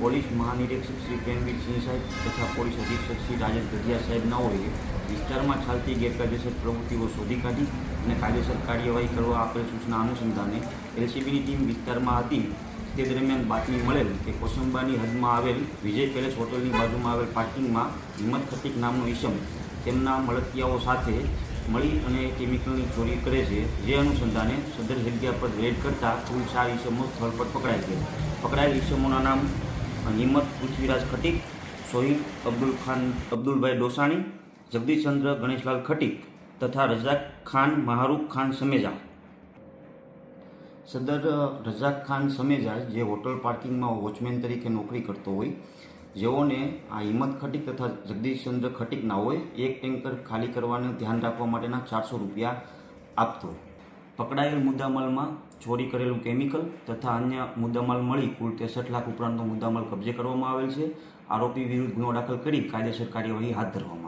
Police મહાનિરીક્ષક Shri Premvir સિંહ સાહેબ તથા police અધિક્ષક શ્રી રાજેશ ગઢિયા સાહેબનાઓએ વિસ્તારમાં ચાલતી ગેરકાયદેસર પ્રવૃત્તિઓ શોધી કાઢી અને કાયદેસર કાર્યવાહી કરવા આપેલ સૂચના અનુસંધાને એલસીબીની ટીમ વિસ્તારમાં હતી. તે દરમિયાન બાતમી મળેલ કે કોસંબાની હદમાં આવેલ વિજય પેલેસ હોટલની બાજુમાં આવેલ પાર્કિંગમાં હિંમત ખટીક નામનો ઈસમ તેમના મળતિયાઓ સાથે મળી અને કેમિકલની ચોરી કરે છે. જે અનુસંધાને સદર જગ્યા પર રેડ કરતા કુલ 4 ઈસમો સ્થળ પર પકડાય છે. પકડાયેલ ઈસમોના નામ હિંમત પૃથ્વીરાજ ખટીક, સોહિલ અબ્દુલભાઈ ડોસાણી, જગદીશચંદ્ર ગણેશલાલ ખટીક તથા રજાક ખાન મહારૂખ ખાન સમેજા. સદર રજાક ખાન સમેજા જે હોટલ પાર્કિંગમાં વોચમેન તરીકે નોકરી કરતો હોય, જેઓને આ હિંમત ખટીક તથા જગદીશચંદ્ર ખટીકના હોય એક ટેન્કર ખાલી કરવાનું ધ્યાન રાખવા માટેના 400 રૂપિયા આપતો. પકડાયેલ મુદ્દામાલમાં ચોરી કરેલું કેમિકલ તથા અન્ય મુદ્દામાલ મળી કુલ 63 લાખ ઉપરાંતનો મુદ્દામાલ કબજે કરવામાં આવેલ છે. આરોપી વિરુદ્ધ ગુનો દાખલ કરી કાયદેસર કાર્યવાહી હાથ ધરવામાં